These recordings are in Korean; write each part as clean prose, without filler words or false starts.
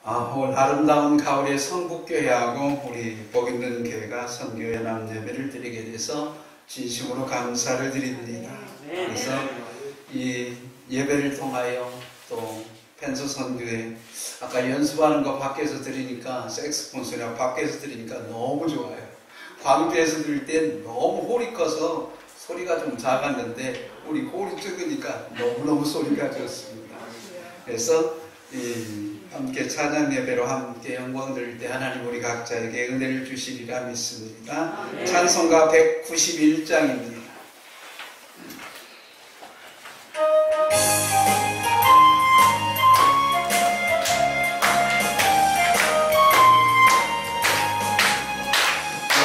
오늘 아름다운 가을의 성북교회하고 우리 복있는 교회가 선교연합 예배를 드리게 돼서 진심으로 감사를 드립니다. 그래서 이 예배를 통하여 또 펜소 선교회 아까 연습하는 거 밖에서 들으니까 색스폰 소리가 밖에서 들으니까 너무 좋아요. 광주에서 들을 땐 너무 홀이 커서 소리가 좀 작았는데 우리 홀이 적으니까 너무너무 소리가 좋습니다. 그래서 함께 찬양 예배로 함께 영광 드릴 때 하나님 우리 각자에게 은혜를 주시리라 믿습니다. 찬송가 191장입니다.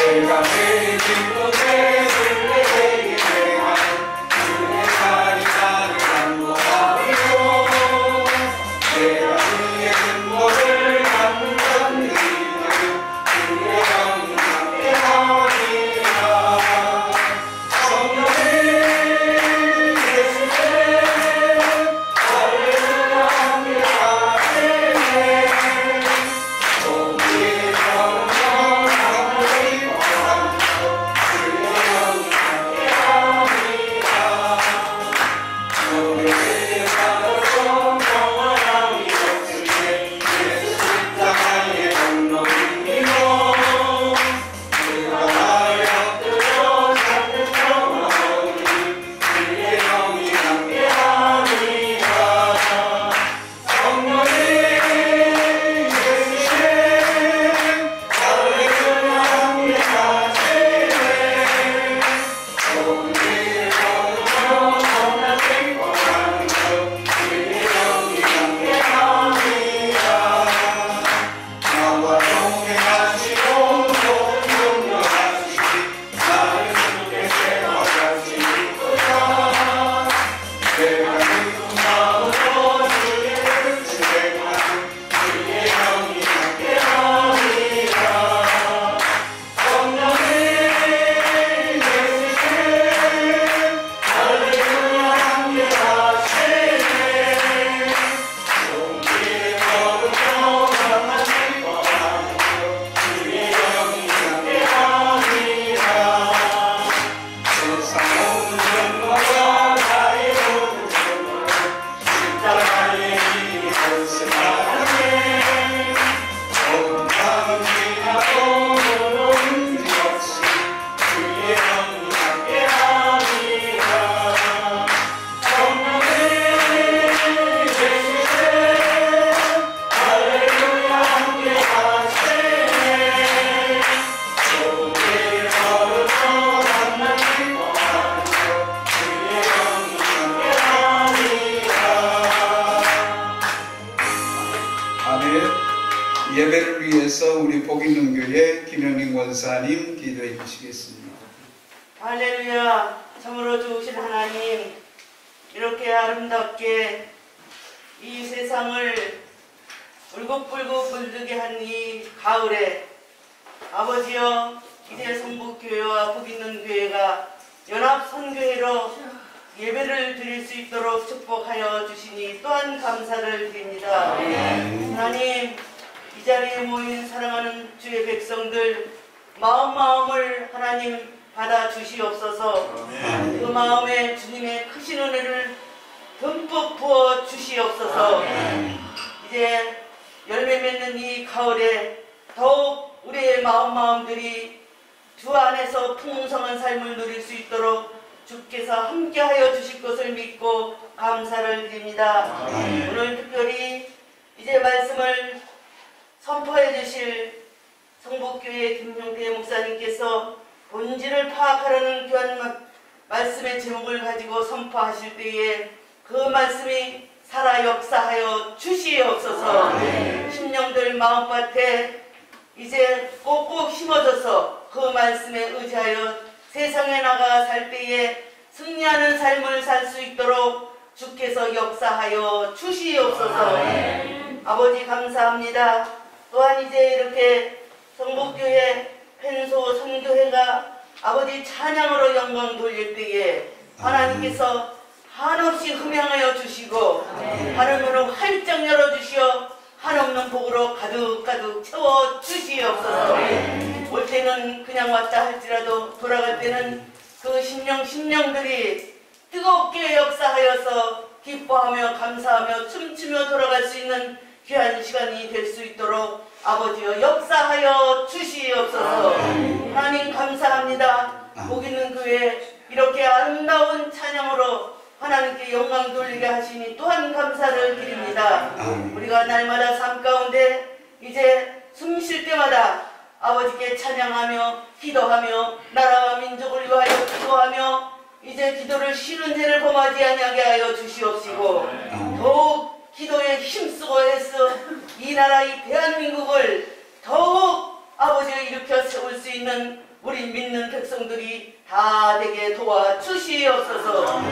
내가 내진 곳에 들레 행하는 그의 살이 나를 안보하리요. 내가 그의 근본을 감당하는 그의 영이 함께하리라. 성령의 예수님 할렐루야 함께하시네. 우리의 영광 예배를 위해서 우리 복있는 교회 김영림 원사님 기도해 주시겠습니다. 할렐루야. 참으로 좋으신 하나님, 이렇게 아름답게 이 세상을 울긋불긋 물들게 한 이 가을에 아버지여, 이제 성북교회와 복있는 교회가 연합선교회로 예배를 드릴 수 있도록 축복하여 주시니 또한 감사를 드립니다. 하나님, 이 자리에 모인 사랑하는 주의 백성들 마음을 하나님 받아 주시옵소서. 그 마음에 주님의 크신 은혜를 듬뿍 부어 주시옵소서. 이제 열매 맺는 이 가을에 더욱 우리의 마음들이 주 안에서 풍성한 삶을 누릴 수 있도록 주께서 함께하여 주실 것을 믿고 감사를 드립니다. 오늘 특별히 이제 말씀을 선포해 주실 성북교회 김용태 목사님께서 본질을 파악하라는 귀한 말씀의 제목을 가지고 선포하실 때에 그 말씀이 살아 역사하여 주시옵소서. 심령들 마음밭에 이제 꼭꼭 심어져서 그 말씀에 의지하여 세상에 나가 살 때에 승리하는 삶을 살 수 있도록 주께서 역사하여 주시옵소서. 아버지 감사합니다. 또한 이제 이렇게 성북교회 펜소 선교회가 아버지 찬양으로 영광 돌릴 때에 하나님께서 한없이 흠양하여 주시고 하늘문을 활짝 열어주시어 한없는 복으로 가득가득 채워 주시옵소서. 올 때는 그냥 왔다 할지라도 돌아갈 때는 그 심령들이 뜨겁게 역사하여서 기뻐하며 감사하며 춤추며 돌아갈 수 있는 귀한 시간이 될 수 있도록 아버지여 역사하여 주시옵소서. 하나님 감사합니다. 복 있는 교회 이렇게 아름다운 찬양으로 하나님께 영광 돌리게 하시니 또한 감사를 드립니다. 우리가 날마다 삶 가운데 이제 숨 쉴 때마다 아버지께 찬양하며 기도하며 나라와 민족을 위하여 기도하며 이제 기도를 쉬는 죄를 범하지 아니하게 하여 주시옵시고 더욱 기도에 힘쓰고 해서 이 나라 이 대한민국을 더욱 아버지를 일으켜 세울 수 있는 우리 믿는 백성들이 다 되게 도와주시옵소서.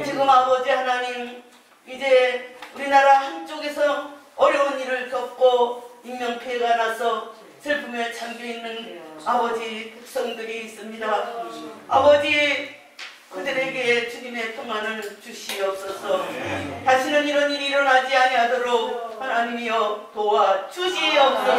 지금 아버지 하나님 이제 우리나라 한쪽에서 어려운 일을 겪고 인명피해가 나서 슬픔에 잠겨있는 아버지 백성들이 있습니다. 아버지 그들에게 주님의 평안을 주시옵소서. 다시는 이런 일이 일어나지 아니하도록 하나님이여 도와주시옵소서.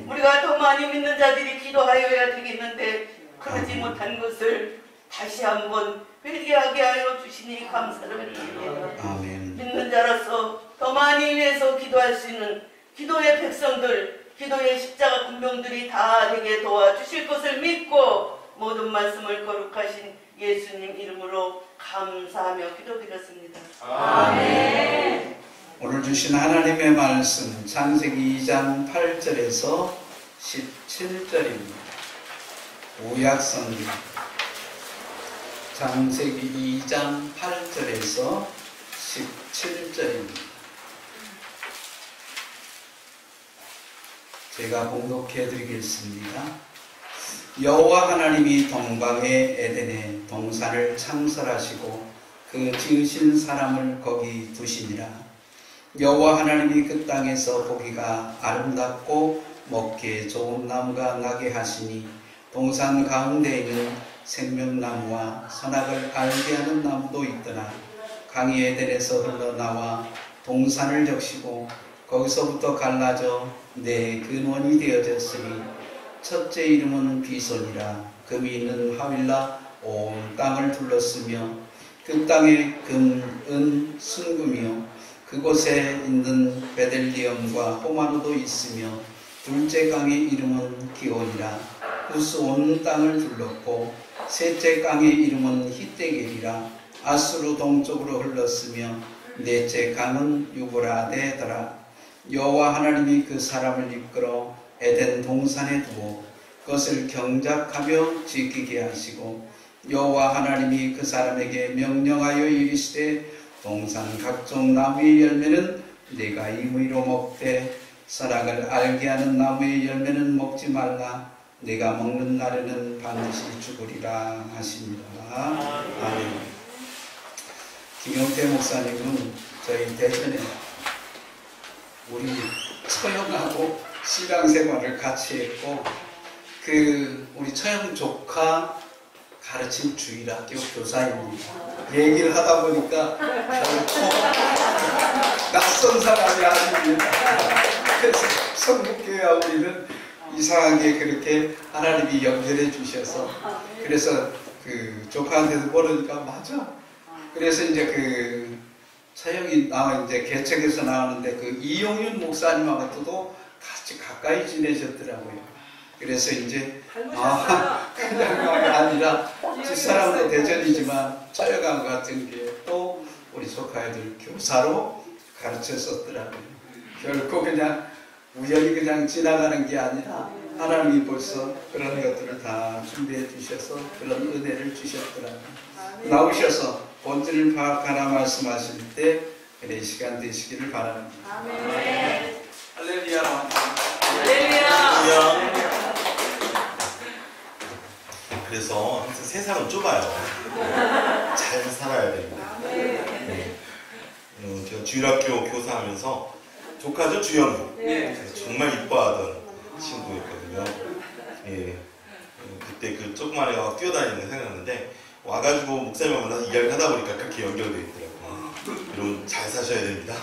우리가 더 많이 믿는 자들이 기도하여야 되겠는데 그러지 못한 것을 다시 한번 회개하게 하여 주시니 감사를 드립니다. 믿는 자로서 더 많이 위해서 기도할 수 있는 기도의 백성들, 기도의 십자가 군병들이 다 되게 도와주실 것을 믿고 모든 말씀을 거룩하신 예수님 이름으로 감사하며 기도드렸습니다. 아멘. 오늘 주신 하나님의 말씀 창세기 2장 8절에서 17절입니다. 구약성경 창세기 2장 8절에서 17절입니다. 제가 봉독해 드리겠습니다. 여호와 하나님이 동방의 에덴에 동산을 창설하시고 그 지으신 사람을 거기 두시니라. 여호와 하나님이 그 땅에서 보기가 아름답고 먹기에 좋은 나무가 나게 하시니 동산 가운데 있는 생명나무와 선악을 알게 하는 나무도 있더라. 강이 에덴에서 흘러나와 동산을 적시고 거기서부터 갈라져 네 근원이 되어졌으니 첫째 이름은 비손이라. 금이 있는 하윌라 온 땅을 둘렀으며 그 땅에 금, 은, 순금이요 그곳에 있는 베델리엄과 호마노도 있으며 둘째 강의 이름은 기온이라. 후스 온 땅을 둘렀고 셋째 강의 이름은 히데겔이라. 아수르 동쪽으로 흘렀으며 넷째 강은 유브라데더라. 여호와 하나님이 그 사람을 이끌어 에덴 동산에 두고 그것을 경작하며 지키게 하시고 여호와 하나님이 그 사람에게 명령하여 이르시되 동산 각종 나무의 열매는 네가 임의로 먹되 선악을 알게 하는 나무의 열매는 먹지 말라. 네가 먹는 날에는 반드시 죽으리라 하십니다. 아멘. 김용태 목사님은 저희 대전에 우리 처형하고 신앙생활을 같이 했고 우리 처형 조카 가르친 주일학교 교사입니다. 얘기를 하다 보니까 결코 낯선 사람이 아닙니다. 그래서 성북교회와 우리는 이상하게 그렇게 하나님이 연결해 주셔서 그래서 그 조카한테도 모르니까 맞아. 그래서 이제 처형이 이제 개척에서 나오는데 이용윤 목사님하고도 같이 가까이 지내셨더라고요. 그래서 이제 그냥이 아니라 집사람도 대전이지만 처여강 같은 게 또 우리 조카애들 교사로 가르쳤었더라고요. 결코 그냥 우연히 그냥 지나가는 게 아니라 하나님이 벌써 그런 것들을 다 준비해 주셔서 그런 은혜를 주셨더라고요. 나오셔서 본질을 파악하라 말씀하실 때 그래 시간 되시기를 바랍니다. 아멘. 할렐루야. 할렐루야. 그래서 항상 세상은 좁아요. 잘 살아야 됩니다. 네. 제가 주일학교 교사하면서 조카죠, 주영이. 네. 정말 이뻐하던 친구였거든요. 예. 그때 그 조그만 애가 뛰어다니는 거 생각나는데 와가지고 목사님을 만나서 이야기를 하다 보니까 그렇게 연결되어 있더라고요. 여러분 잘 사셔야 됩니다.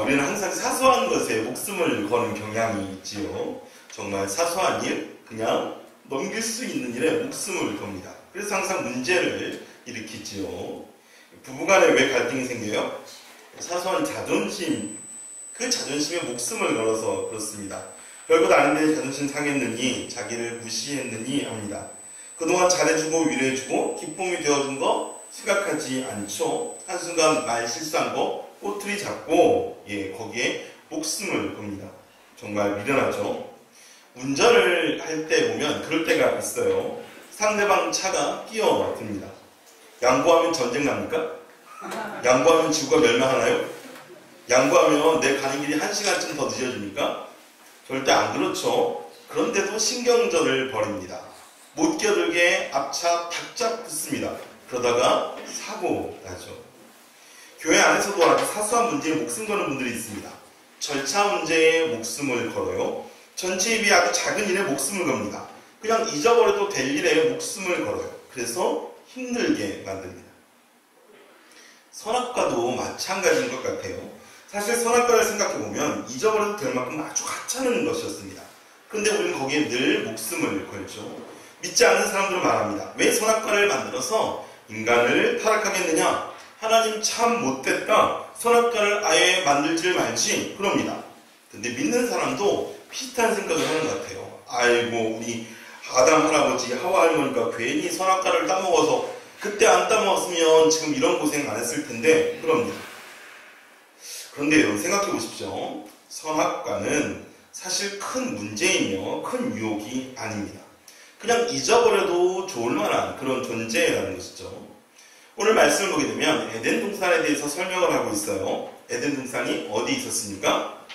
우리는 항상 사소한 것에 목숨을 거는 경향이 있지요. 정말 사소한 일, 그냥 넘길 수 있는 일에 목숨을 겁니다. 그래서 항상 문제를 일으키지요. 부부간에 왜 갈등이 생겨요? 사소한 자존심, 그 자존심에 목숨을 걸어서 그렇습니다. 별것 아닌데 자존심 상했느니, 자기를 무시했느니 합니다. 그동안 잘해주고 위로해주고 기쁨이 되어준 거 생각하지 않죠. 한순간 말 실수한 거 꼬투리 잡고 거기에 목숨을 겁니다. 정말 미련하죠. 운전을 할 때 보면 그럴 때가 있어요. 상대방 차가 끼어듭니다. 양보하면 전쟁 납니까? 양보하면 지구가 멸망하나요? 양보하면 내 가는 길이 1시간쯤 더 늦어집니까? 절대 안 그렇죠. 그런데도 신경전을 벌입니다. 못 끼어들게 앞차 바짝 붙습니다. 그러다가 사고 나죠. 교회 안에서도 아주 사소한 문제에 목숨 거는 분들이 있습니다. 절차 문제에 목숨을 걸어요. 전체에 비해 아주 작은 일에 목숨을 겁니다. 그냥 잊어버려도 될 일에 목숨을 걸어요. 그래서 힘들게 만듭니다. 선악과도 마찬가지인 것 같아요. 사실 선악과를 생각해보면 잊어버려도 될 만큼 아주 하찮은 것이었습니다. 그런데 우리는 거기에 늘 목숨을 걸죠. 믿지 않는 사람들은 말합니다. 왜 선악과를 만들어서 인간을 타락하게 했느냐? 하나님 참 못됐다. 선악과를 아예 만들지를 말지. 그럽니다. 근데 믿는 사람도 비슷한 생각을 하는 것 같아요. 아이고 우리 아담 할아버지 하와 할머니가 괜히 선악과를 따먹어서 그때 안 따먹었으면 지금 이런 고생 안 했을 텐데 그럽니다. 그런데 여러분 생각해 보십시오. 선악과는 사실 큰 문제이며 큰 유혹이 아닙니다. 그냥 잊어버려도 좋을 만한 그런 존재라는 것이죠. 오늘 말씀을 보게 되면 에덴 동산에 대해서 설명을 하고 있어요. 에덴 동산이 어디 있었습니까?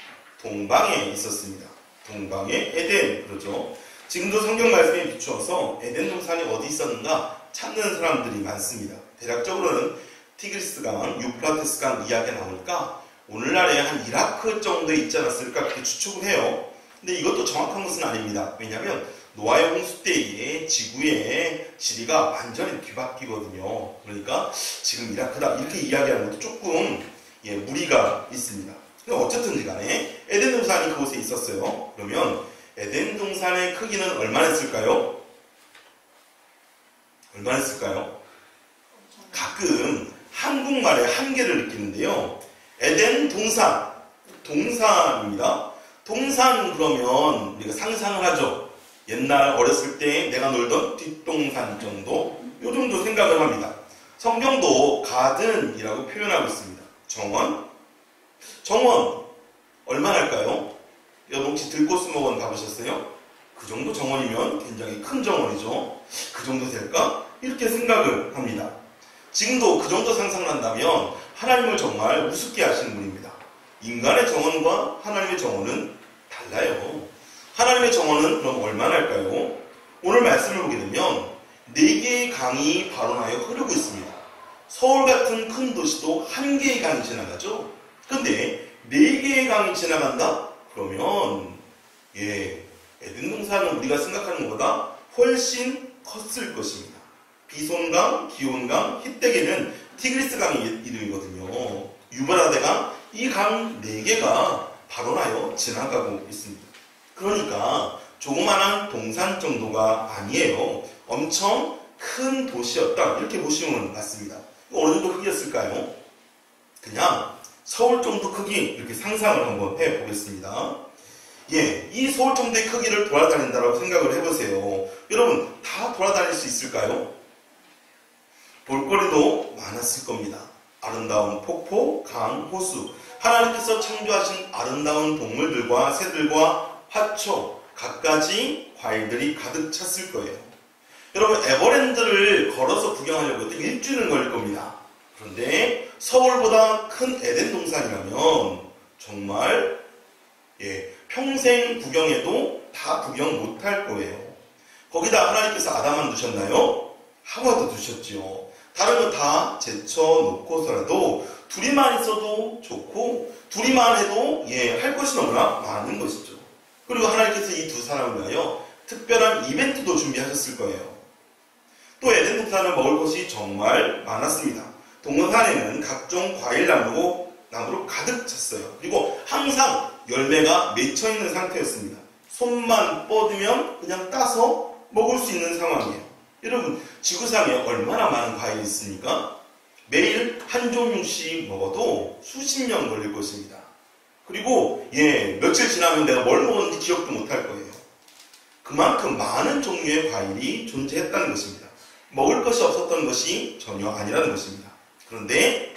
동방에 있었습니다. 동방의 에덴, 그러죠. 지금도 성경 말씀에 비추어서 에덴 동산이 어디 있었는가 찾는 사람들이 많습니다. 대략적으로는 티그리스강, 유프라테스강 이야기가 나오니까 오늘날에 한 이라크 정도에 있지 않았을까 그렇게 추측을 해요. 근데 이것도 정확한 것은 아닙니다. 왜냐하면 노아의 홍수 때에 지구의 지리가 완전히 뒤바뀌거든요. 그러니까 지금 이라크다 이렇게 이야기하는 것도 조금 무리가 있습니다. 어쨌든 간에 에덴 동산이 그곳에 있었어요. 그러면 에덴 동산의 크기는 얼마나 했을까요? 얼마나 했을까요? 가끔 한국말에 한계를 느끼는데요. 에덴 동산, 동산입니다. 동산 그러면 우리가 상상을 하죠. 옛날 어렸을 때 내가 놀던 뒷동산 정도, 요 정도 생각을 합니다. 성경도 가든이라고 표현하고 있습니다. 정원 얼마나 할까요? 여러분 혹시 들꽃수목원 가보셨어요? 그 정도 정원이면 굉장히 큰 정원이죠. 그 정도 될까? 이렇게 생각을 합니다. 지금도 그 정도 상상을 한다면 하나님을 정말 우습게 하시는 분입니다. 인간의 정원과 하나님의 정원은 달라요. 하나님의 정원은 그럼 얼마나 할까요? 오늘 말씀을 보게 되면 4개의 강이 발원하여 흐르고 있습니다. 서울 같은 큰 도시도 1개의 강이 지나가죠. 근데 4개의 강이 지나간다? 그러면 에덴 동산은 우리가 생각하는 것보다 훨씬 컸을 것입니다. 비손강, 기온강, 히데계는 티그리스강의 이름이거든요. 유브라데강, 이 강 4개가 발원하여 지나가고 있습니다. 그러니까 조그만한 동산 정도가 아니에요. 엄청 큰 도시였다. 이렇게 보시면 맞습니다. 어느 정도 크기였을까요? 그냥 서울 정도 크기 이렇게 상상을 한번 해보겠습니다. 이 서울 정도의 크기를 돌아다닌다고 생각을 해보세요. 여러분 다 돌아다닐 수 있을까요? 볼거리도 많았을 겁니다. 아름다운 폭포, 강, 호수, 하나님께서 창조하신 아름다운 동물들과 새들과 화초, 갖가지 과일들이 가득 찼을 거예요. 여러분 에버랜드를 걸어서 구경하려고 해도 일주일은 걸릴 겁니다. 그런데 서울보다 큰 에덴 동산이라면 정말 평생 구경해도 다 구경 못할 거예요. 거기다 하나님께서 아담만 두셨나요? 하와도 두셨지요. 다른 거 다 제쳐놓고서라도 둘이만 있어도 좋고 둘이만 해도 할 것이 너무나 많은 것이죠. 그리고 하나님께서 이 두 사람을 위하여 특별한 이벤트도 준비하셨을 거예요. 또 에덴 동산은 먹을 것이 정말 많았습니다. 동산에는 각종 과일나무고 나무로 가득 찼어요. 그리고 항상 열매가 맺혀 있는 상태였습니다. 손만 뻗으면 그냥 따서 먹을 수 있는 상황이에요. 여러분, 지구상에 얼마나 많은 과일이 있습니까? 매일 한 종류씩 먹어도 수십 년 걸릴 것입니다. 그리고 며칠 지나면 내가 뭘 먹었는지 기억도 못할 거예요. 그만큼 많은 종류의 과일이 존재했다는 것입니다. 먹을 것이 없었던 것이 전혀 아니라는 것입니다. 그런데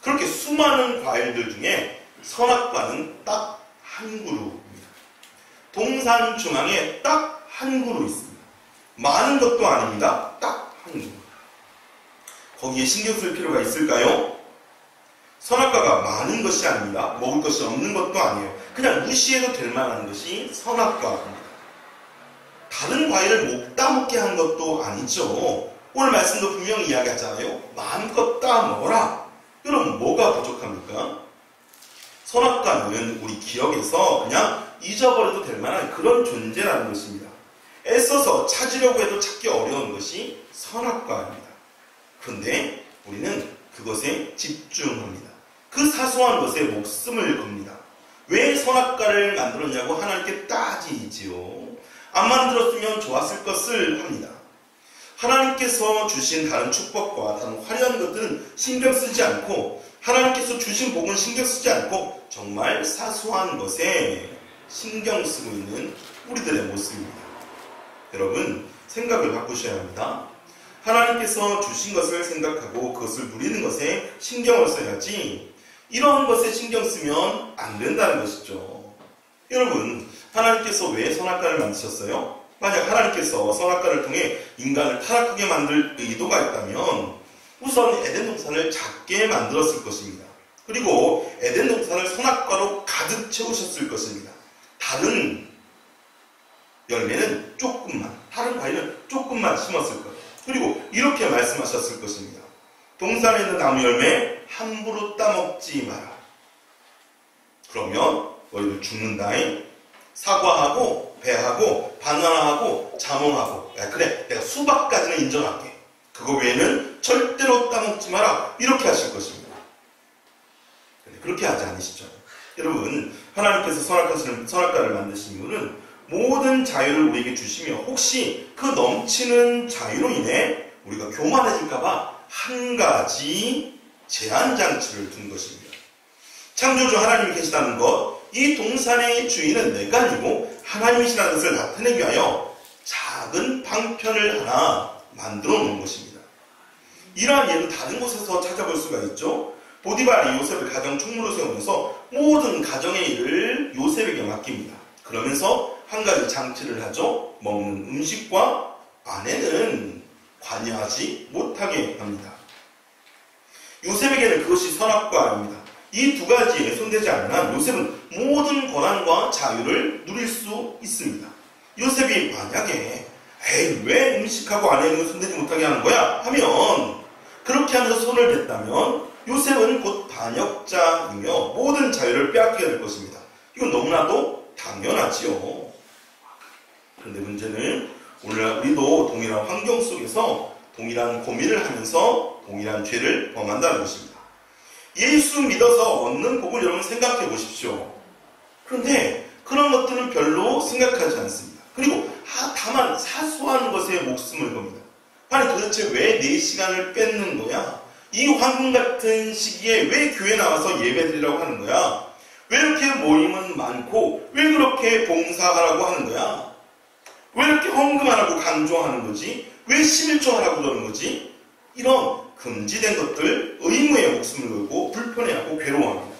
그렇게 수많은 과일들 중에 선악과는 딱 한 그루입니다. 동산 중앙에 딱 한 그루 있습니다. 많은 것도 아닙니다. 딱 한 그루. 거기에 신경 쓸 필요가 있을까요? 선악과가 많은 것이 아닙니다. 먹을 것이 없는 것도 아니에요. 그냥 무시해도 될 만한 것이 선악과입니다. 다른 과일을 못 따먹게 한 것도 아니죠. 오늘 말씀도 분명히 이야기하잖아요. 마음껏 따먹어라. 그럼 뭐가 부족합니까? 선악과는 우리 기억에서 그냥 잊어버려도 될 만한 그런 존재라는 것입니다. 애써서 찾으려고 해도 찾기 어려운 것이 선악과입니다. 그런데 우리는 그것에 집중합니다. 그 사소한 것에 목숨을 겁니다. 왜 선악과를 만들었냐고 하나님께 따지지요. 안 만들었으면 좋았을 것을 합니다. 하나님께서 주신 다른 축복과 다른 화려한 것들은 신경 쓰지 않고, 하나님께서 주신 복은 신경 쓰지 않고 정말 사소한 것에 신경 쓰고 있는 우리들의 모습입니다. 여러분, 생각을 바꾸셔야 합니다. 하나님께서 주신 것을 생각하고 그것을 누리는 것에 신경을 써야지, 이러한 것에 신경 쓰면 안 된다는 것이죠. 여러분, 하나님께서 왜 선악과를 만드셨어요? 만약 하나님께서 선악과를 통해 인간을 타락하게 만들 의도가 있다면 우선 에덴 동산을 작게 만들었을 것입니다. 그리고 에덴 동산을 선악과로 가득 채우셨을 것입니다. 다른 열매는 조금만, 다른 과일은 조금만 심었을 거예요. 그리고 이렇게 말씀하셨을 것입니다. 동산에 있는 나무 열매 함부로 따먹지 마라. 그러면 너희들 죽는다잉. 사과하고 배하고 바나나하고 자몽하고, 야, 그래, 내가 수박까지는 인정할게. 그거 외에는 절대로 따먹지 마라. 이렇게 하실 것입니다. 그렇게 하지 않으시죠. 여러분, 하나님께서 선악과를 만드신 이유는 모든 자유를 우리에게 주시며, 혹시 그 넘치는 자유로 인해 우리가 교만해질까봐 한 가지 제한 장치를 둔 것입니다. 창조주 하나님이 계시다는 것, 이 동산의 주인은 내가 아니고 하나님이시라는 것을 나타내기 위하여 작은 방편을 하나 만들어 놓은 것입니다. 이러한 예는 다른 곳에서 찾아볼 수가 있죠. 보디발이 요셉을 가정 총무로 세우면서 모든 가정의 일을 요셉에게 맡깁니다. 그러면서 한 가지 장치를 하죠. 먹는 음식과 아내는 관여하지 못하게 합니다. 요셉에게는 그것이 선악과입니다. 이 두 가지에 손대지 않는 한 요셉은 모든 권한과 자유를 누릴 수 있습니다. 요셉이 만약에 에이, 왜 음식하고 아내에게 손대지 못하게 하는 거야? 하면, 그렇게 하면서 손을 댔다면 요셉은 곧 반역자이며 모든 자유를 빼앗게 될 것입니다. 이건 너무나도 당연하지요. 그런데 문제는 오늘날 우리도 동일한 환경 속에서 동일한 고민을 하면서 동일한 죄를 범한다는 것입니다. 예수 믿어서 얻는 복을 여러분 생각해 보십시오. 그런데 그런 것들은 별로 생각하지 않습니다. 그리고 다만 사소한 것에 목숨을 겁니다. 아니, 도대체 왜 내 시간을 뺏는 거야? 이 황금 같은 시기에 왜 교회 나와서 예배드리라고 하는 거야? 왜 이렇게 모임은 많고 왜 그렇게 봉사하라고 하는 거야? 왜 이렇게 헌금하라고 강조하는 거지? 왜 11조 하라고 그러는 거지? 이런 금지된 것들, 의무에 목숨을 걸고 불편해하고 괴로워합니다.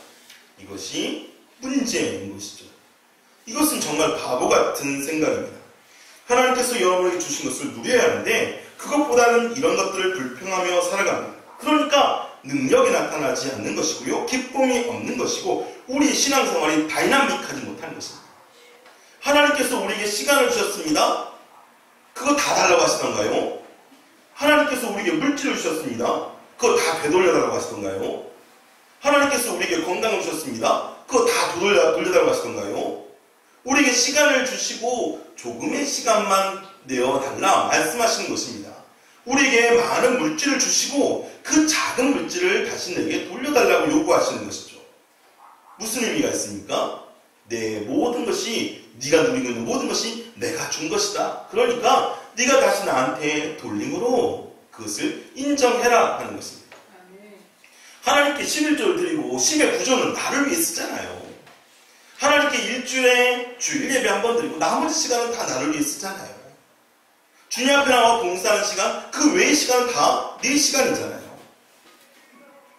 이것이 문제인 것이죠. 이것은 정말 바보 같은 생각입니다. 하나님께서 여러분에게 주신 것을 누려야 하는데 그것보다는 이런 것들을 불평하며 살아갑니다. 그러니까 능력이 나타나지 않는 것이고요. 기쁨이 없는 것이고 우리의 신앙생활이 다이나믹하지 못한 것입니다. 하나님께서 우리에게 시간을 주셨습니다. 그거 다 달라고 하시던가요? 하나님께서 우리에게 물질을 주셨습니다. 그거 다 되돌려달라고 하시던가요? 하나님께서 우리에게 건강을 주셨습니다. 그거 다 돌려달라고 하시던가요? 우리에게 시간을 주시고 조금의 시간만 내어달라 말씀하시는 것입니다. 우리에게 많은 물질을 주시고 그 작은 물질을 다시 내게 돌려달라고 요구하시는 것이죠. 무슨 의미가 있습니까? 내 모든 것이, 네가 누리고 있는 모든 것이 내가 준 것이다. 그러니까 네가 다시 나한테 돌림으로 그것을 인정해라 하는 것입니다. 하나님께 11조를 드리고 10의 9조는 나를 위해 쓰잖아요. 하나님께 일주일에 주일 예배 한 번 드리고 나머지 시간은 다 나를 위해 쓰잖아요. 주님 앞에 나와 봉사하는 시간, 그 외의 시간은 다 네 시간이잖아요.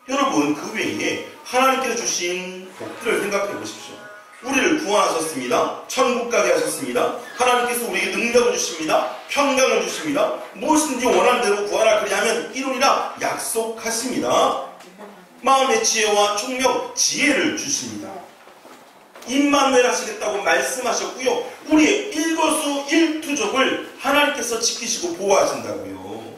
여러분, 그 외에 하나님께서 주신 복들을 생각해 보십시오. 우리를 구원하셨습니다. 천국 가게 하셨습니다. 하나님께서 우리에게 능력을 주십니다. 평강을 주십니다. 무엇이든지 원하는 대로 구하라 그리하면 이루리라 약속하십니다. 마음의 지혜와 총명, 지혜를 주십니다. 임마누엘 하시겠다고 말씀하셨고요. 우리의 일거수일투족을 하나님께서 지키시고 보호하신다고요.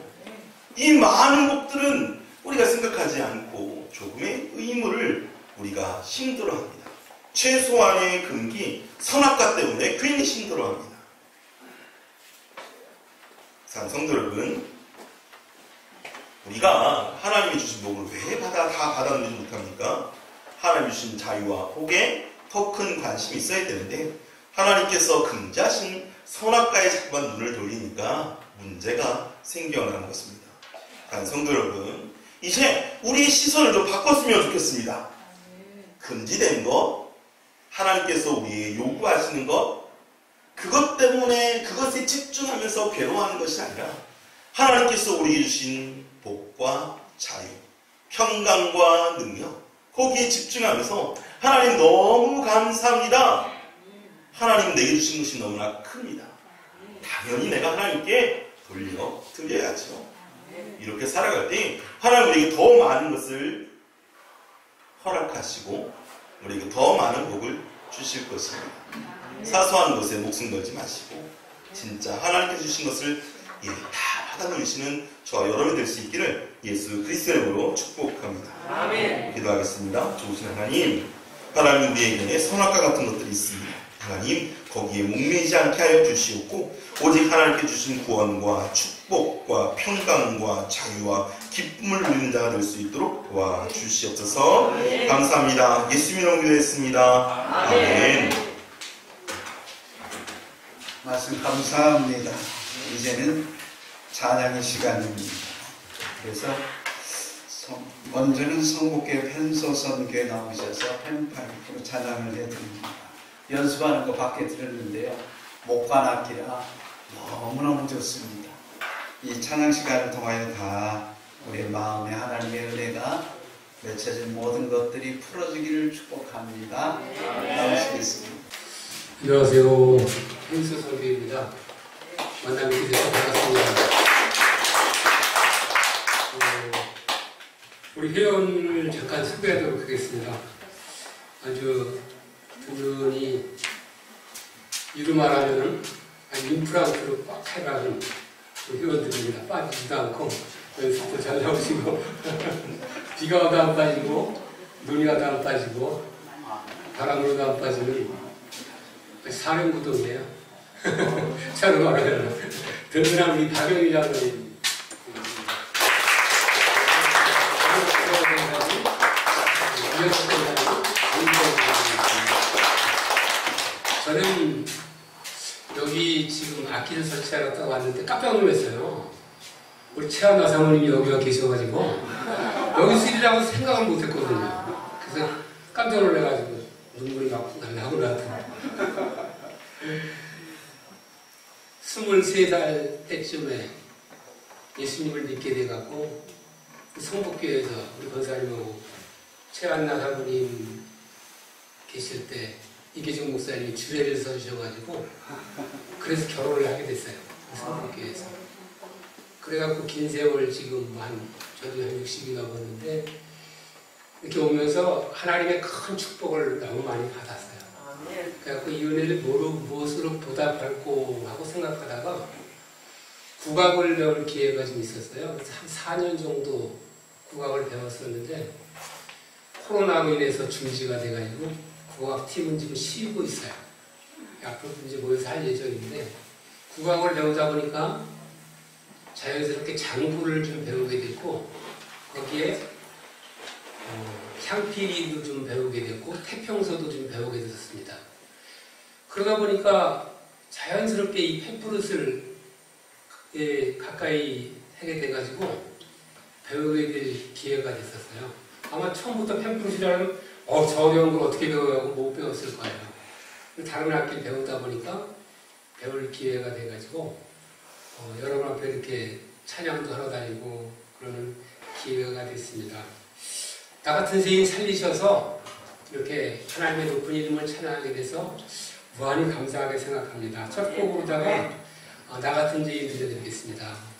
이 많은 복들은 우리가 생각하지 않고 조금의 의무를 우리가 힘들어합니다. 최소한의 금기, 선악과 때문에 괜히 힘들어합니다. 사랑하는 성도 여러분, 우리가 하나님이 주신 복을 왜 다 받아들이지 못합니까? 하나님이 주신 자유와 복에 더 큰 관심이 있어야 되는데 하나님께서 금자신 선악과에 자꾸만 눈을 돌리니까 문제가 생겨나는 것입니다. 사랑하는 성도 여러분, 이제 우리의 시선을 좀 바꿨으면 좋겠습니다. 금지된 것, 하나님께서 우리에게 요구하시는 것, 그것 때문에 그것에 집중하면서 괴로워하는 것이 아니라 하나님께서 우리에게 주신 복과 자유, 평강과 능력, 거기에 집중하면서 하나님 너무 감사합니다. 하나님 내게 주신 것이 너무나 큽니다. 당연히 내가 하나님께 드려야죠. 이렇게 살아갈 때 하나님 우리에게 더 많은 것을 허락하시고 우리에게 더 많은 복을 주실 것입니다. 사소한 것에 목숨 걸지 마시고 진짜 하나님께 주신 것을 다 받아 누리시는 저와 여러분이 될 수 있기를 예수 그리스도의 이름으로 축복합니다. 아멘. 기도하겠습니다. 좋으신 하나님 우리에게 선악과 같은 것들이 있습니다. 하나님 거기에 목매이지 않게 하여 주시옵고 오직 하나님께 주신 구원과 축복과 평강과 자유와 기쁨을 누리는 자가 될 수 있도록 도와주시옵소서. 아멘. 감사합니다. 예수님 이름으로 기도했습니다. 아멘. 말씀 감사합니다. 이제는 찬양의 시간입니다. 그래서 먼저는 성북교회 펜소선교에 나오셔서 펜파이프로 찬양을 해드립니다. 연습하는 거 밖에 들었는데요. 목관악기라 너무너무 좋습니다. 이 찬양 시간을 통하여 다 우리의 마음에 하나님의 은혜가 맺혀진 모든 것들이 풀어지기를 축복합니다. 나오시겠습니다. 안녕하세요. 펜소선교입니다. 만나뵙게 돼서 반갑습니다. 우리 회원을 잠깐 소개하도록 하겠습니다. 아주 두 분이 이름만 하면은 인프라로 꽉 차가는 회원들입니다. 빠지지도 않고 연습도 잘 나오시고 비가 와도 안 빠지고 눈이 와도 안 빠지고 바람으로도 안 빠지는 사령구동이에요. 차로 말하면 든든한 우리 박영희 장로님 저는 여기 지금 악기를 설치하러 왔는데 깜짝 놀랐어요. 우리 최한나 사모님이 여기 와 계셔가지고 여기 쓰리라고 생각을 못했거든요. 그래서 깜짝 놀라가지고 눈물이 막 나고 나더라고요. 23살 때쯤에 예수님을 믿게 돼갖고 성북교회에서 우리 권사님하고 최한나 사모님 계실 때 이계종 목사님이 주례를 서주셔가지고 그래서 결혼을 하게 됐어요. 성북교회에서. 그래갖고 긴 세월 지금 저도 한 60이 넘었는데 이렇게 오면서 하나님의 큰 축복을 너무 많이 받았어요. 그래갖고 이 은혜를 무엇으로 보답할고 하고 생각하다가 국악을 배울 기회가 좀 있었어요. 그래서 한 4년 정도 국악을 배웠었는데 코로나로 인해서 중지가 돼가지고 국악팀은 지금 쉬고 있어요. 앞으로 이제 모여서 할 예정인데 국악을 배우다 보니까 자연스럽게 장구를 좀 배우게 됐고 거기에 향필이도 좀 배우게 됐고 태평소도 좀 배우게 됐었습니다. 그러다 보니까 자연스럽게 이 펜프룻을 가까이 하게 돼가지고 배우게 될 기회가 됐었어요. 아마 처음부터 펜프룻이라는 저 어려운 걸 어떻게 배우냐고 못 배웠을 거예요. 다른 악기를 배우다 보니까 배울 기회가 돼가지고 여러분 앞에 이렇게 찬양도 하러 다니고 그러는 기회가 됐습니다. 나 같은 선생님 살리셔서 이렇게 하나님의 높은 이름을 찬양하게 돼서 무한히 감사하게 생각합니다. 첫 곡으로다가 나 같은 죄인 들려드리겠습니다.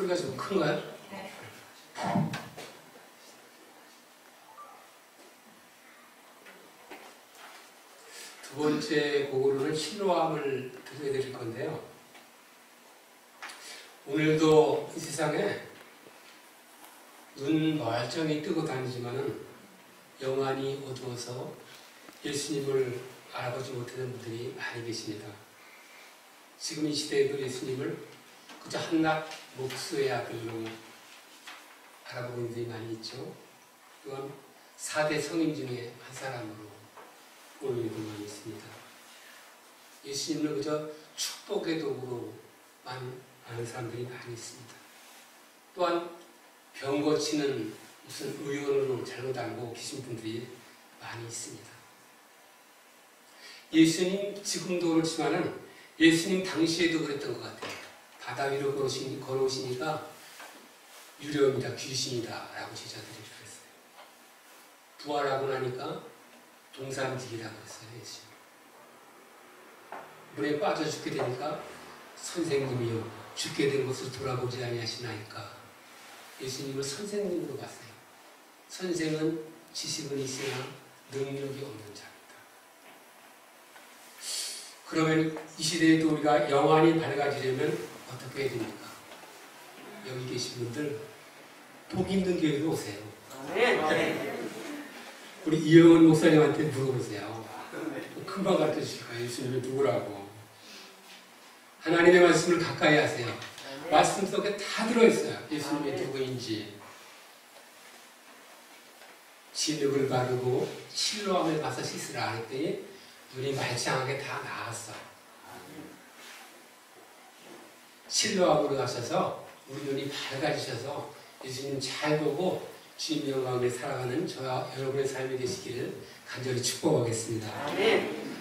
소리가 좀 큰가요? 네. 두 번째 곡으로는 실로암을 들려드릴 건데요. 오늘도 이 세상에 눈 멀쩡히 뜨고 다니지만은 영안이 어두워서 예수님을 알아보지 못하는 분들이 많이 계십니다. 지금 이 시대에도 예수님을 그저 한낱 목수의 아들로 알아보는 분들이 많이 있죠. 또한 4대 성인 중에 한 사람으로 보는 분이 많이 있습니다. 예수님을 그저 축복의 도구로만 아는 사람들이 많이 있습니다. 또한 병 고치는 무슨 의원으로 잘못 알고 계신 분들이 많이 있습니다. 예수님 지금도 그렇지만은 예수님 당시에도 그랬던 것 같아요. 바다 위로 걸어오시니까 유령이다, 귀신이다 라고 제자들이 그랬어요. 부활하고 나니까 동산직이라고 했어요. 예수님. 물에 빠져 죽게 되니까 선생님이요 죽게 된 것을 돌아보지 아니하시나이까 예수님을 선생님으로 봤어요. 선생은 지식은 있으나 능력이 없는 자입니다. 그러면 이 시대에도 우리가 영안이 밝아지려면 어떻게 해야 됩니까? 여기 계신 분들 복 있는 교회로 오세요. 우리 이영원 목사님한테 물어보세요. 금방 가르쳐 주실 거예요. 예수님이 누구라고. 하나님의 말씀을 가까이 하세요. 말씀 속에 다 들어있어요. 예수님이 누구인지. 진흙을 바르고 실로암에 가서 씻으라 했더니 눈이 말짱하게 다 나았어. 실로암으로 가셔서 우리 눈이 밝아지셔서 예수님 잘 보고 주님 영광에 살아가는 저와 여러분의 삶이 되시기를 간절히 축복하겠습니다. 아멘.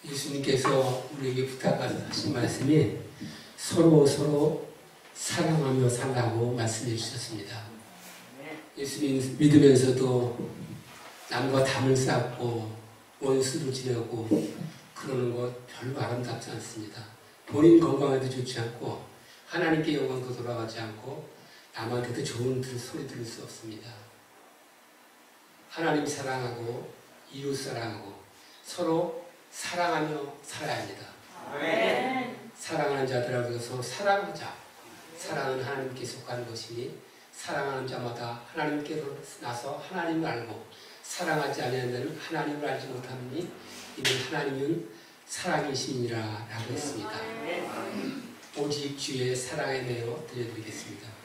예수님께서 우리에게 부탁하신 말씀이 서로 사랑하며 살라고 말씀해 주셨습니다. 예수님 믿으면서도 남과 담을 쌓고 원수를 지내고 그러는 것 별로 아름답지 않습니다. 본인 건강에도 좋지 않고 하나님께 영광도 돌아가지 않고 남한테도 좋은 소리 들을 수 없습니다. 하나님 사랑하고 이웃 사랑하고 서로 사랑하며 살아야 합니다. 사랑하는 자들하고 서로 사랑하자. 사랑은 하나님께 속한 것이니 사랑하는 자마다 하나님께로 나서 하나님을 알고 사랑하지 아니하는 자는 하나님을 알지 못하느니 이는 하나님은 사랑이시니라 라고 했습니다. 오직 주의 사랑에 매여 드려드리겠습니다.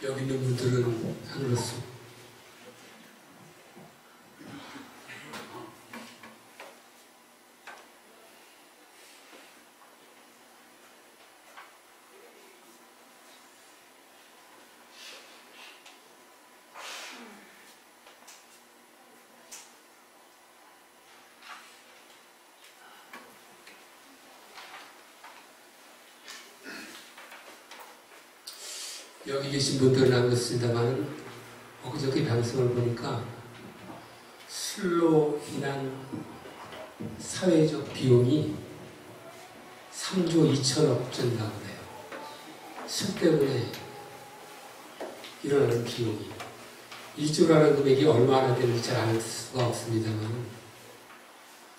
여기 있는 분들은 안 그렇습니다. 여기 계신 분들은 안 그렇습니다만 엊그저께 방송을 보니까 술로 인한 사회적 비용이 3조 2천억 정도라고 해요. 술 때문에 일어나는 비용이 1조라는 금액이 얼마나 되는지 잘 알 수가 없습니다만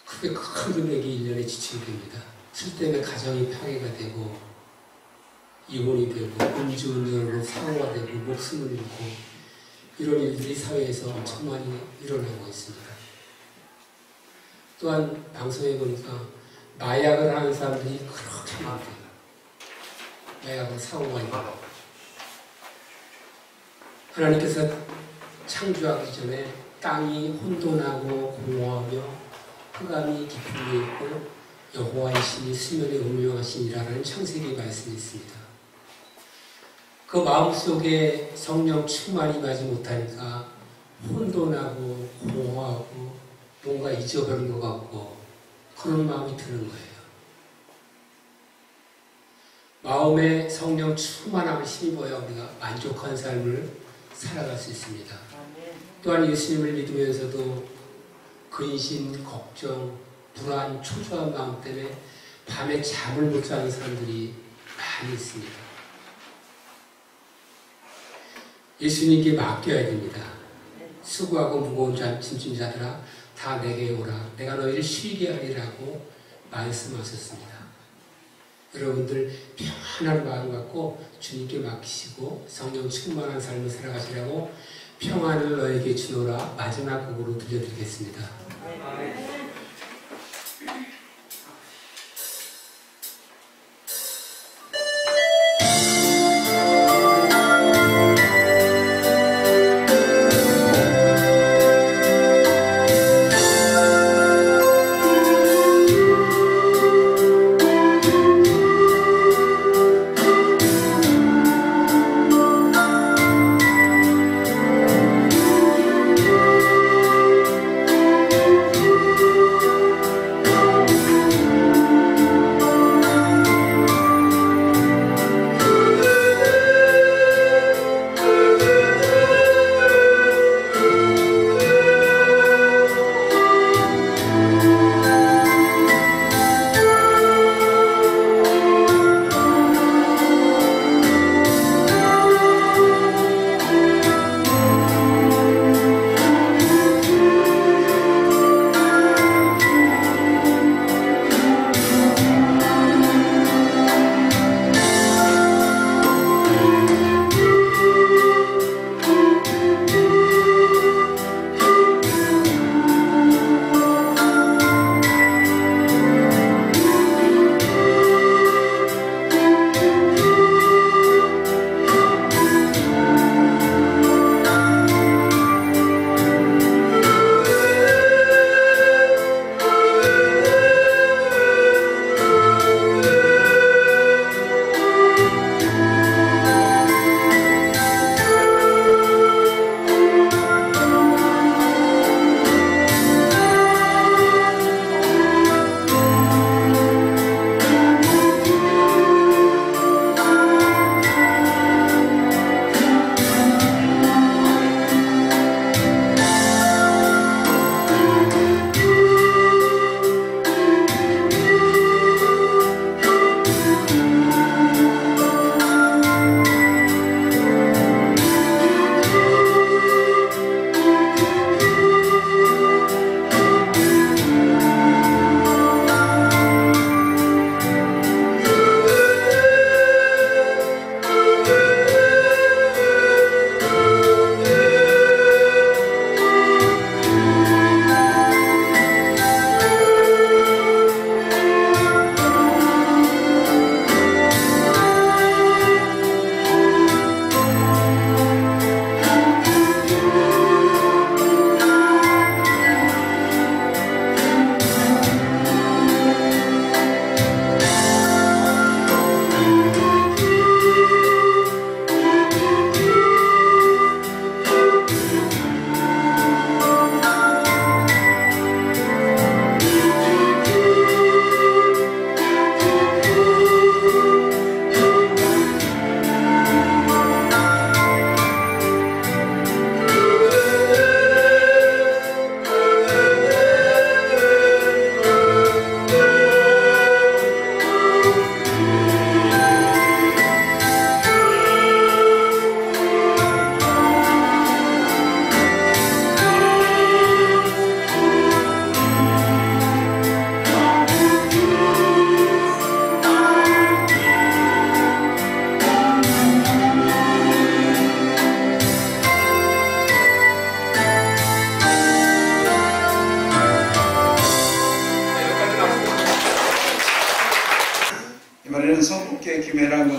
크게 큰 금액이 1년에 지출됩니다. 술 때문에 가정이 파괴가 되고 이혼이 되고 음주운전으로 사고가 되고 목숨을 잃고 이런 일들이 사회에서 엄청 많이 일어나고 있습니다. 또한 방송에 보니까 마약을 하는 사람들이 그렇게 많대요. 마약으로 사고가 있고 하나님께서 창조하기 전에 땅이 혼돈하고 공허하며 흑암이 깊은 데 있고 여호와의 신이 수면에 운명하시니라라는 창세기 말씀이 있습니다. 그 마음속에 성령 충만이 임하지 못하니까 혼돈하고 공허하고 뭔가 잊어버린 것 같고 그런 마음이 드는 거예요. 마음에 성령 충만함을 힘입어야 우리가 만족한 삶을 살아갈 수 있습니다. 또한 예수님을 믿으면서도 근심, 걱정, 불안, 초조한 마음 때문에 밤에 잠을 못 자는 사람들이 많이 있습니다. 예수님께 맡겨야 됩니다. 수고하고 무거운 짐진 자들아 다 내게 오라. 내가 너희를 쉬게 하리라고 말씀하셨습니다. 여러분들 평안한 마음 갖고 주님께 맡기시고 성령 충만한 삶을 살아가시라고 평안을 너에게 주노라 마지막 곡으로 들려드리겠습니다.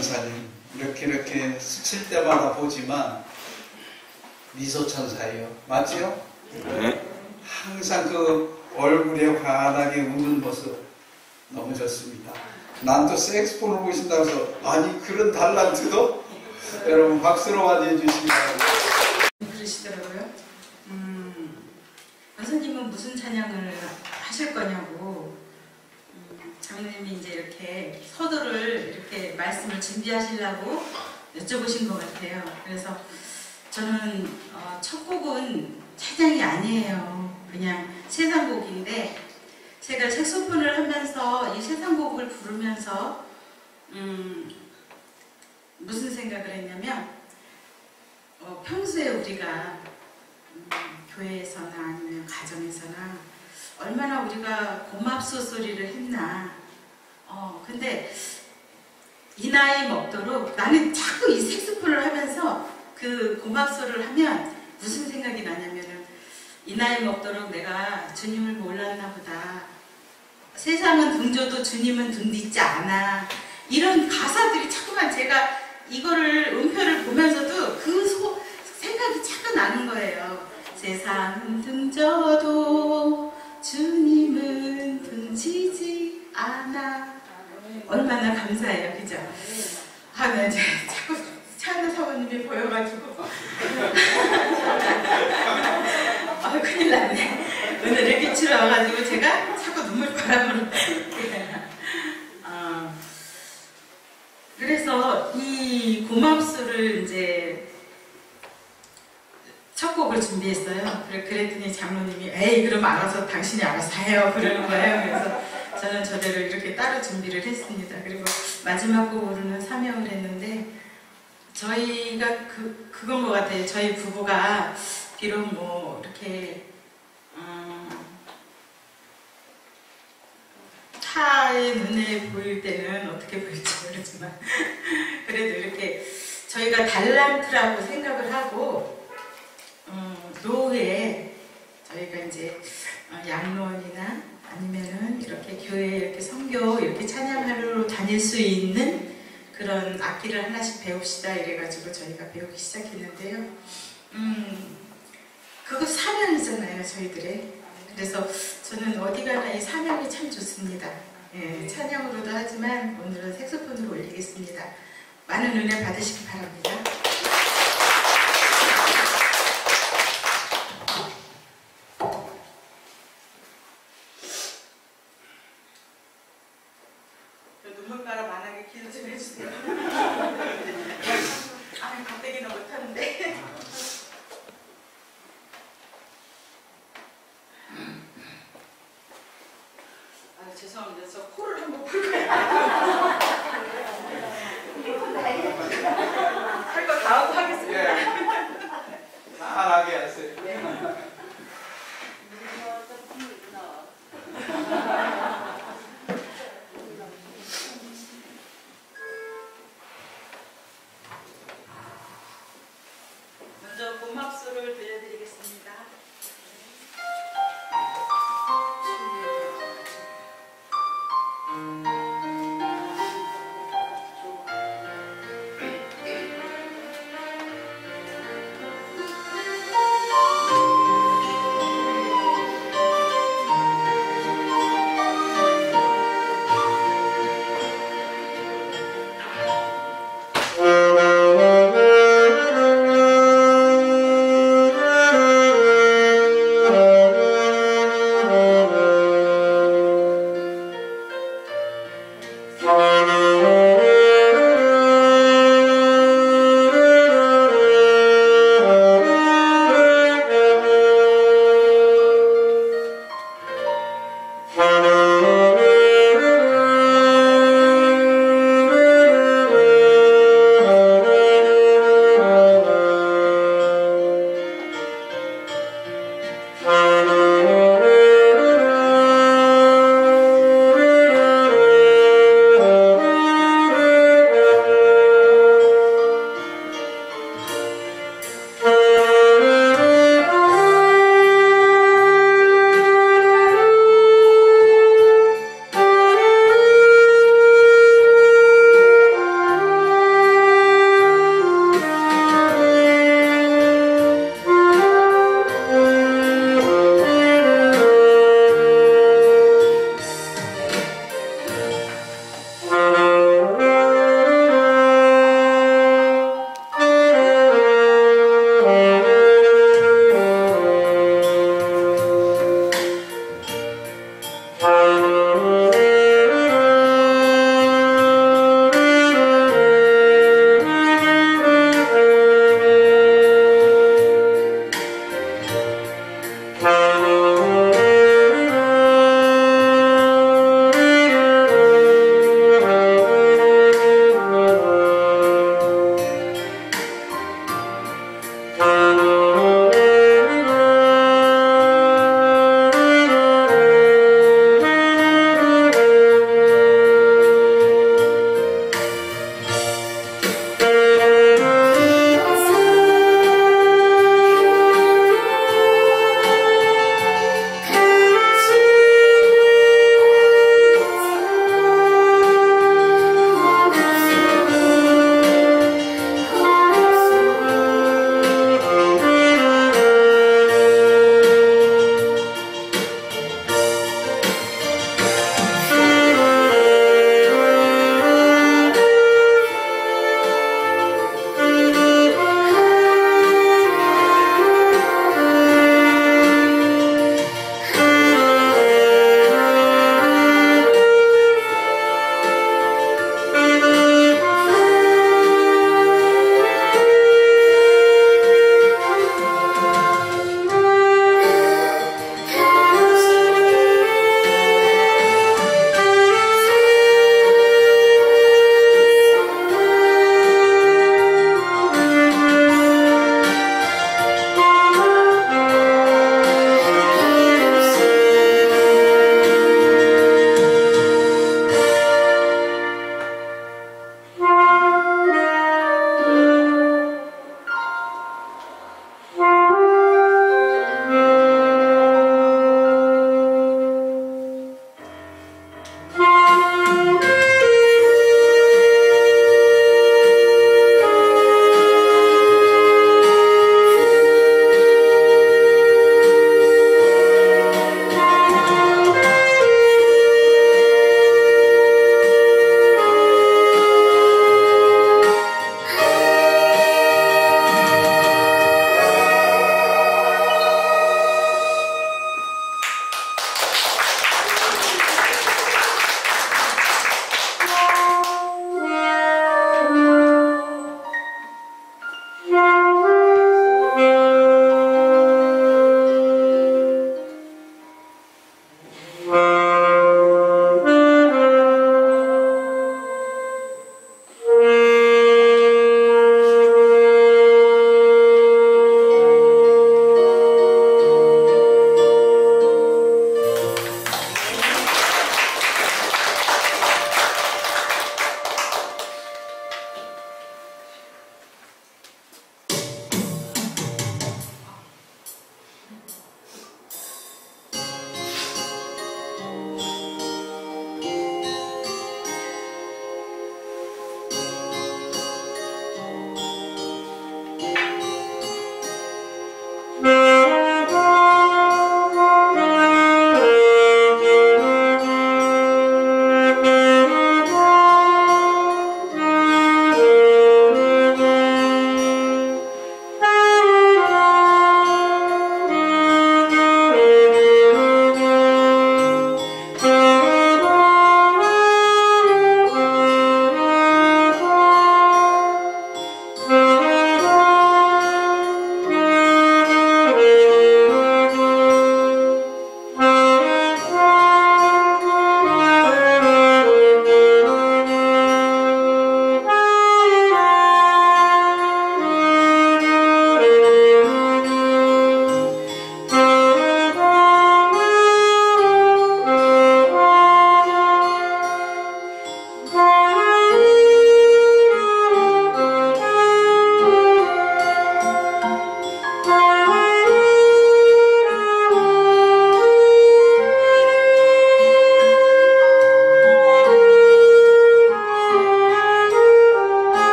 권사님 이렇게 스칠 때마다 보지만 미소천사예요. 맞지요? 네. 항상 그 얼굴에 환하게 웃는 모습 너무 좋습니다. 난 또 색스폰을 보신다고 해서 아니 그런 달란트도 여러분 박수로 맞이해 주시기 바랍니다. 그러시더라고요. 권사님은 무슨 찬양을 하실 거냐고 장로님이 이제 이렇게 서두를 이렇게 말씀을 준비하시려고 여쭤보신 것 같아요. 그래서 저는 첫 곡은 찬양이 아니에요. 그냥 세상곡인데 제가 색소폰을 하면서 이 세상곡을 부르면서 무슨 생각을 했냐면 평소에 우리가 교회에서나 아니면 가정에서나 얼마나 우리가 고맙소 소리를 했나. 근데 이 나이 먹도록 나는 자꾸 이 색소폰을 하면서 그 고맙소를 하면 무슨 생각이 나냐면은 이 나이 먹도록 내가 주님을 몰랐나 보다. 세상은 등져도 주님은 등 뒤지 않아. 이런 가사들이 자꾸만 제가 이거를 음표를 보면서도 그 생각이 자꾸 나는 거예요. 세상은 등져도 주님은 등지지 않아. 얼마나 감사해요. 그죠? 나 이제 자꾸 차은우 사모님이 보여가지고 큰일 났네. 오늘 이렇게 치러 와가지고 제가 자꾸 눈물바람으로 그래서 이 고맙소를 이제 첫 곡을 준비했어요. 그랬더니 장로님이 에이 그럼 알아서 당신이 알아서 해요 그러는 거예요. 그래서 저는 저대로 이렇게 따로 준비를 했습니다. 그리고 마지막 곡으로는 사명을 했는데 저희가 그건 것 같아요. 저희 부부가 비록 뭐 이렇게 타의 눈에 보일 때는 어떻게 보일지 모르지만 그래도 이렇게 저희가 달란트라고 생각을 하고 노후에 저희가 이제 양로원이나 아니면은 이렇게 교회에 이렇게 선교 이렇게 찬양하러 다닐 수 있는 그런 악기를 하나씩 배웁시다 이래가지고 저희가 배우기 시작했는데요. 그거 사명이잖아요 저희들의. 그래서 저는 어디 가나 이 사명이 참 좋습니다. 예, 찬양으로도 하지만 오늘은 색소폰으로 올리겠습니다. 많은 은혜 받으시기 바랍니다. 눈물가락 만하게 기도 좀 해주세요. 가뜩이나 못하는데. 죄송합니다. 저 코를 한번 풀고요. 할 거 다 하고 하겠습니다. 편하게 하세요. 먼저 고맙소를 들려드리겠습니다.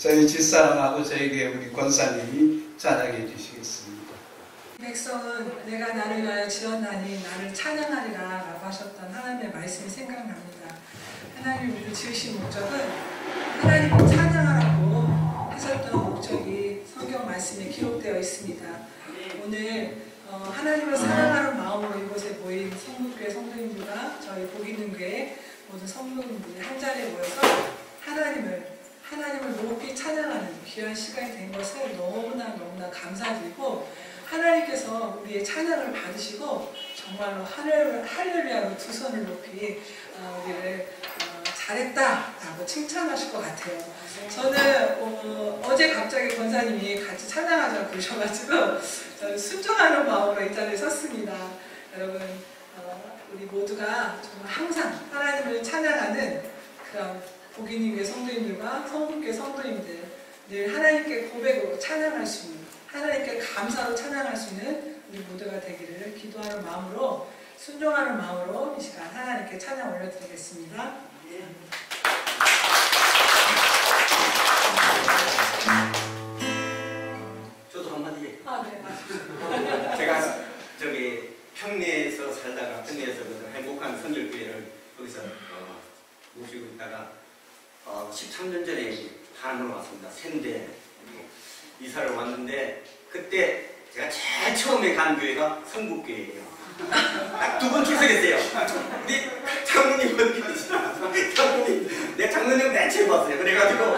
저희 집사람하고 저희 교회 우리 권사님이 찬양해 주시겠습니다. 백성은 내가 나를 위하여 지었나니 나를 찬양하리라 라고 하셨던 하나님의 말씀이 생각납니다. 하나님이 우리를 지으신 목적은 하나님을 찬양하라고 하셨던 목적이 성경 말씀에 기록되어 있습니다. 오늘 하나님을 사랑하는 마음으로 이곳에 모인 성북교회 성도님들과 저희 복있는교회 모든 성도님들이 한 자리에 모여서 하나님을 높이 찬양하는 귀한 시간이 된 것을 너무나 감사드리고, 하나님께서 우리의 찬양을 받으시고 정말로 할렐루야로 두 손을 높이 우리를 잘했다라고 칭찬하실 것 같아요. 저는 어제 갑자기 권사님이 같이 찬양하자고 그러셔가지고 저는 순종하는 마음으로 이 자리에 섰습니다. 여러분, 우리 모두가 정말 항상 하나님을 찬양하는 그런 복인님의 성도님들과 성북교회 성도님들, 늘 하나님께 고백으로 찬양할 수 있는, 하나님께 감사로 찬양할 수 있는 우리 모두가 되기를 기도하는 마음으로, 순종하는 마음으로 이 시간 하나님께 찬양 올려드리겠습니다. 저도 한마디. 네. 제가 평내에서 살다가 평내에서 행복한 선율교회를 거기서 모시고 있다가 13년 전에 하남으로 왔습니다. 샌대 이사를 왔는데, 그때 제가 제일 처음에 간 교회가 성북교회예요. 딱 두 번 출석했어요. 근데 장로님 어디 계시나? 장로님, 내 장로님 맨 처음 봤어요. 그래가지고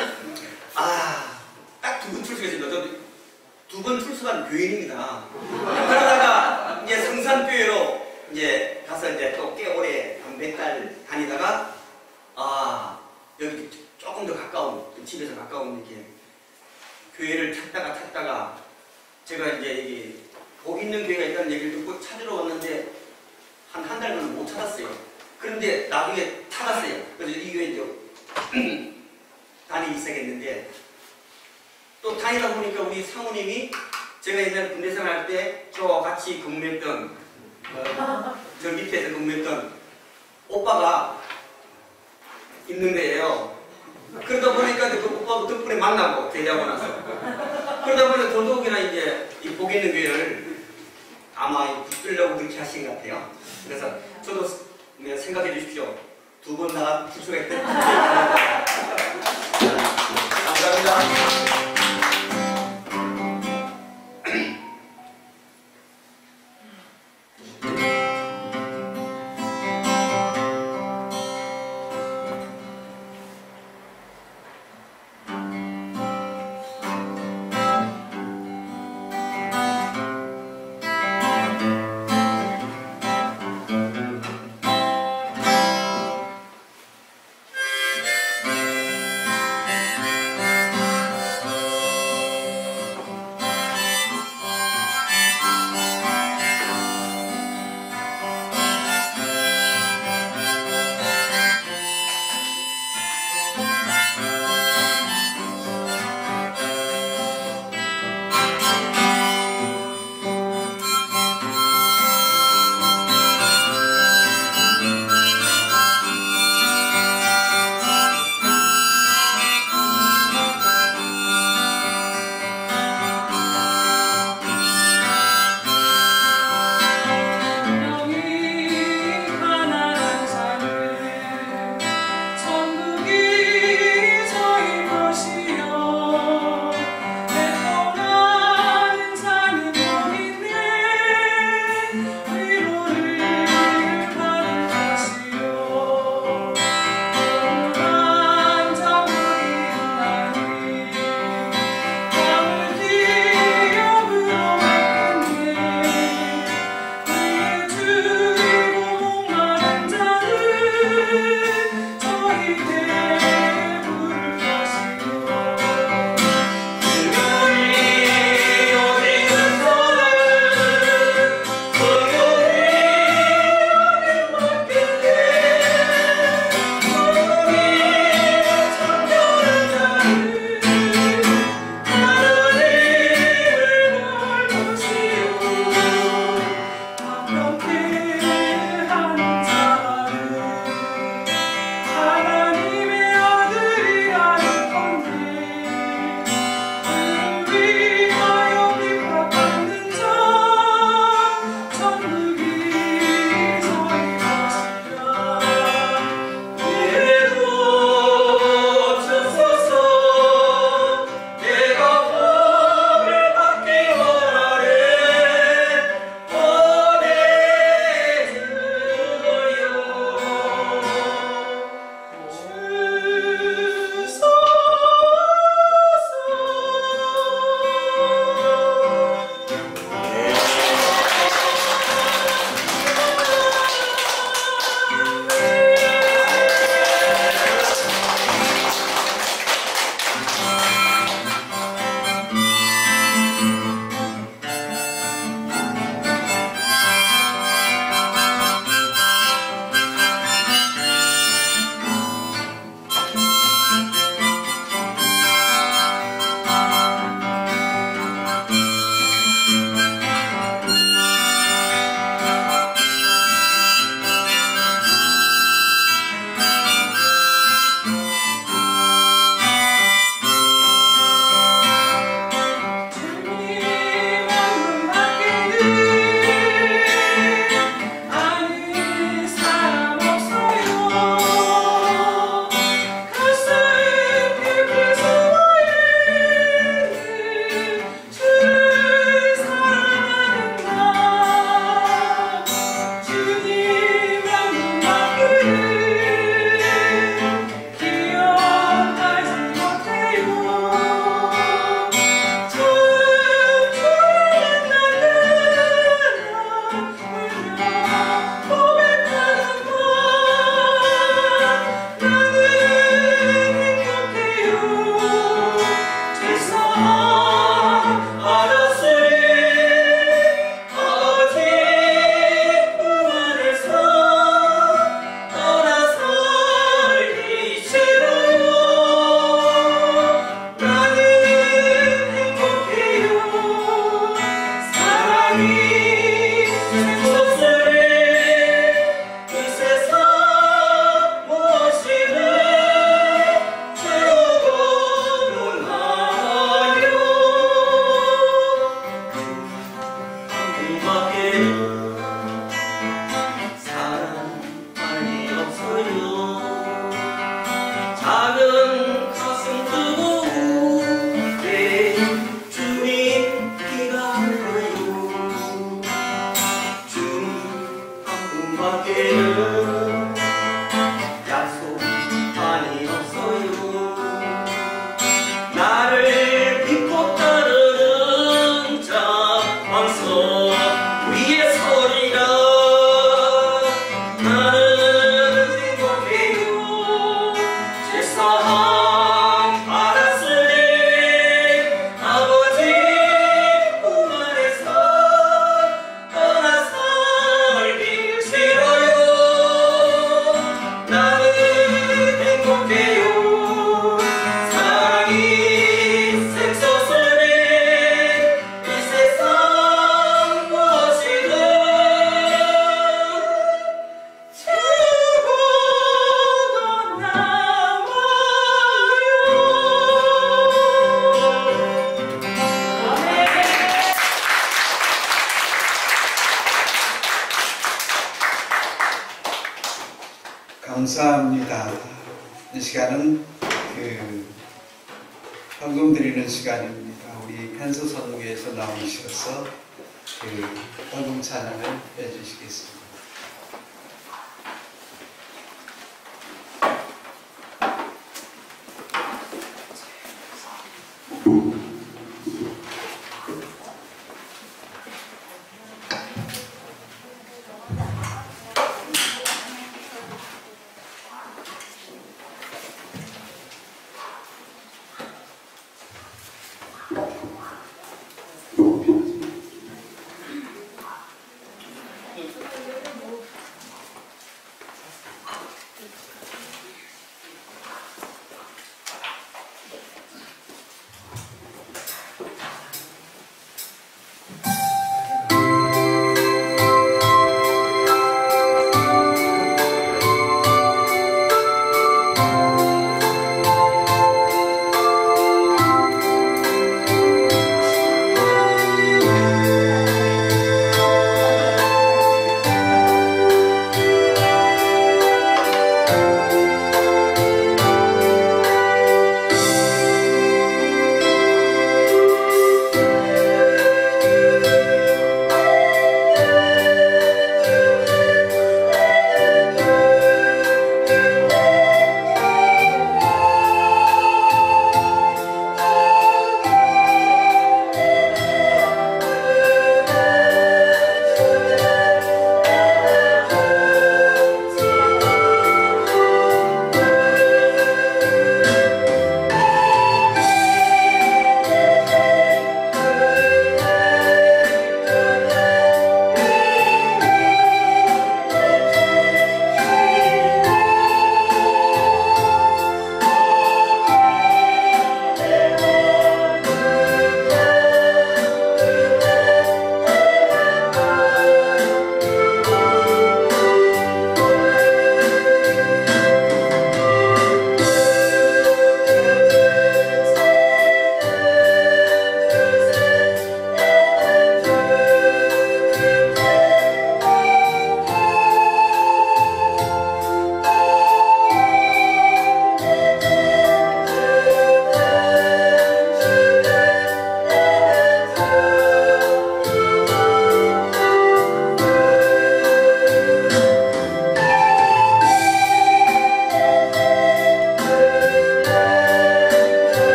딱 두 번 출석했습니다. 저도 두 번 출석한 교인입니다. 그러다가 이제 성산교회로 이제 가서 이제 또 꽤 오래 한 몇 달 다니다가 여기 조금 더 가까운, 집에서 가까운 이렇게 교회를 찾다가 제가 이제 여기 복있는 교회가 있다는 얘기를 듣고 찾으러 왔는데 한 달간 못 찾았어요. 그런데 나중에 찾았어요. 그래서 이 교회 이제 다니기 시작했는데, 또 다니다 보니까 우리 사모님이 제가 옛날에 군대 생활할 때 저와 같이 근무했던 저 밑에서 근무했던 오빠가 있는 거예요. 그러다 보니까 그 오빠 덕분에 만나고 대회하고 나서, 그러다 보니까 더더욱이나 이제 이 복있는 교회를 아마 붙들려고 그렇게 하신 것 같아요. 그래서 저도 생각해 주십시오. 두 번 다 출석했던 감사합니다. 감사합니다. 이 시간은 헌금 드리는 시간입니다. 우리 펜스 선교에서 나오셔서 헌금 찬양을 해주시겠습니다.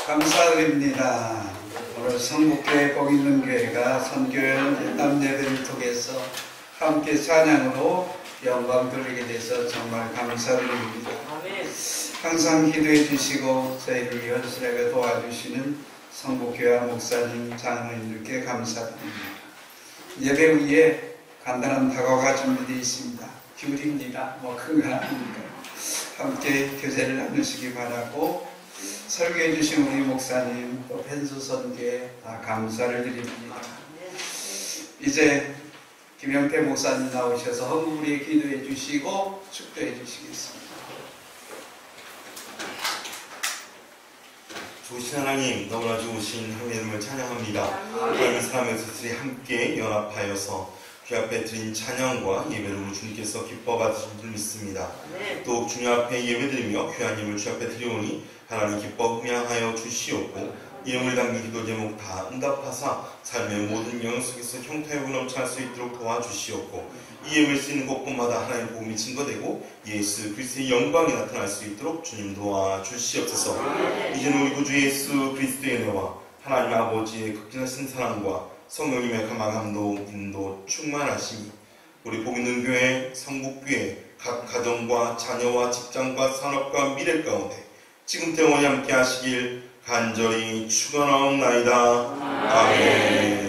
감사드립니다. 오늘 성북교회 복 있는 교회가 선교연 예담 예배를 통해서 함께 찬양으로 영광 돌리게 돼서 정말 감사드립니다. 아멘. 항상 기도해 주시고 저희를 현실하게 도와주시는 성북교회 목사님, 장로님들께 감사드립니다. 예배 위에 간단한 다과가 준비되어 있습니다. 귤입니다. 뭐 큰 거 아닙니까? 함께 교제를 나누시기 바라고, 설교해 주신 우리 목사님 또 펜수 선교에 다 감사를 드립니다. 이제 김영태 목사님 나오셔서 헌금 우리에 기도해 주시고 축도해 주시겠습니다. 좋으신 하나님, 너무나 좋으신 하나님을 찬양합니다. 하나님의 사람의 스들이 함께 연합하여서 귀 앞에 드린 찬양과 예배로 주님께서 기뻐 받으신 줄 믿습니다. 또 주님 앞에 예배드리며 귀하님을 주 앞에 드리오니 하나님 기뻐 흠양하여 주시옵고, 이름을 담긴 기도 제목 다 응답하사 삶의 모든 영역 속에서 형통하고 넘쳐날 수 있도록 도와주시옵고, 이 예배를 쓰는 곳곳마다 하나님의 복음이 증거되고 예수 그리스도의 영광이 나타날 수 있도록 주님 도와주시옵소서. 이제는 우리 구주 예수 그리스도의 은혜와 하나님 아버지의 극진하신 사랑과 성령님의 감화감동 인도 충만하심이 우리 복있는 교회 성북교회 각 가정과 자녀와 직장과 산업과 미래 가운데 지금부터 영원히 함께 하시길 간절히 축원하옵나이다. 아멘.